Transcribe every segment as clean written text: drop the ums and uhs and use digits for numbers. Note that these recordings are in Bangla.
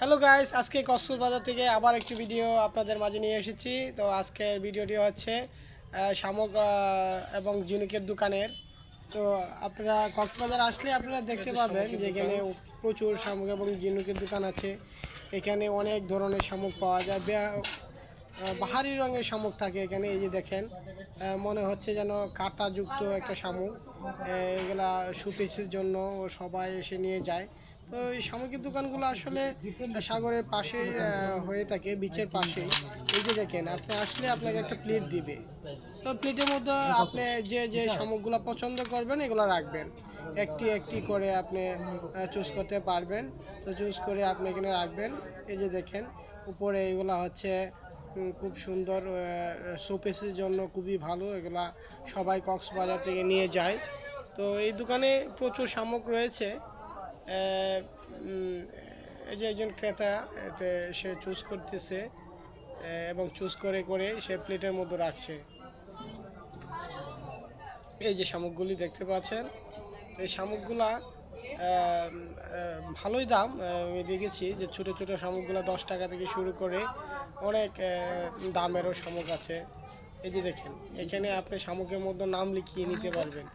হ্যালো গাইস, আজকে কক্সবাজার থেকে আবার একটি ভিডিও আপনাদের মাঝে নিয়ে এসেছি। তো আজকের ভিডিওটি হচ্ছে শামুক এবং ঝিনুকের দোকানের। তো আপনারা কক্সবাজার আসলে আপনারা দেখতে পাবেন যে এখানে প্রচুর শামুক এবং ঝিনুকের দোকান আছে। এখানে অনেক ধরনের শামুক পাওয়া যায়। বাহারি রঙের শামুক থাকে এখানে। এই যে দেখেন, মনে হচ্ছে যেন কাঁটাযুক্ত একটা শামুক। এগুলা শোপিসের জন্য সবাই এসে নিয়ে যায়। তো এই সামুদ্রিক দোকানগুলো আসলে সাগরের পাশে হয়ে থাকে, বিচের পাশেই। এই যে দেখেন, আপনি আসলে আপনাকে একটা প্লেট দিবে। তো প্লেটের মধ্যে আপনি যে যে শামুকগুলো পছন্দ করবেন এগুলো রাখবেন। একটি একটি করে আপনি চুজ করতে পারবেন। তো চুজ করে আপনি এখানে রাখবেন। এই যে দেখেন, উপরে এগুলো হচ্ছে খুব সুন্দর, শোপিসের জন্য খুবই ভালো। এগুলা সবাই কক্সবাজার থেকে নিয়ে যায়। তো এই দোকানে প্রচুর শামুক রয়েছে। এই যে একজন ক্রেতা, এতে সে চুজ করতেছে এবং চুজ করে করে সে প্লেটের মধ্যে রাখছে। এই যে শামুকগুলি দেখতে পাচ্ছেন, এই শামুকগুলা ভালোই দাম। আমি দেখেছি যে ছোটো ছোটো শামুকগুলো 10 টাকা থেকে শুরু করে অনেক দামেরও শামুক আছে। এই যে দেখেন, এখানে আপনি শামুকের মধ্যে নাম লিখিয়ে নিতে পারবেন।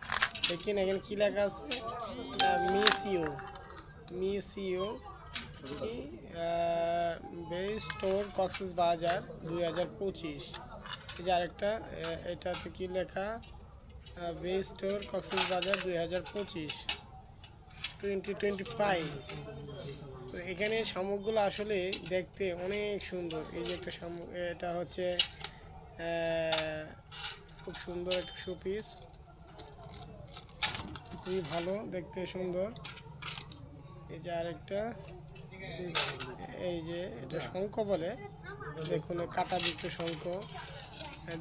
দেখেন এখানে কী লেখা আছে, মিসিও বেস স্টোর কক্সবাজার 2025। এই যে আরেকটা, এটাতে কি লেখা, বেস স্টোর কক্সবাজার 2025। তো এখানে শামুকগুলো আসলে দেখতে অনেক সুন্দর। এই যে একটা শামুক, এটা হচ্ছে খুব সুন্দর একটা শোপিস, খুবই ভালো দেখতে, সুন্দর। এই যে আরেকটা, এই যে এটা শঙ্খ বলে, দেখুন কাঁটাযুক্ত শঙ্খ,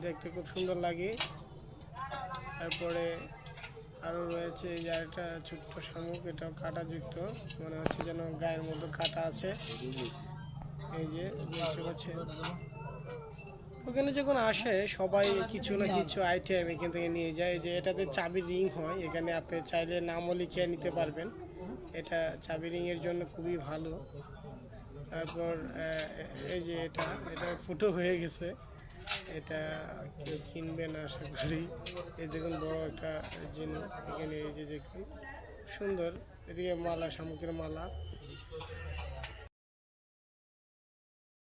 দেখতে খুব সুন্দর লাগে। তারপরে আরও রয়েছে এই যে আরেকটা ছোট্ট শামুক, এটাও কাঁটাযুক্ত, মনে হচ্ছে যেন গায়ের মধ্যে কাঁটা আছে। এই যে দেখতে পাচ্ছেন, ওখানে যখন আসে সবাই কিছু না কিছু আইটেম এখান থেকে নিয়ে যায়। যে এটাতে চাবি রিং হয়, এখানে আপনি চাইলে নামও লিখিয়ে নিতে পারবেন। এটা চাবি রিংয়ের জন্য খুবই ভালো। তারপর এই যে এটা এটা ফুটো হয়ে গেছে, এটা কেউ কিনবে না আশা করি। এই দেখুন বড় একটা জিনিস এখানে, এই যে দেখুন সুন্দর, এদিকে মালা, শামুকের মালা।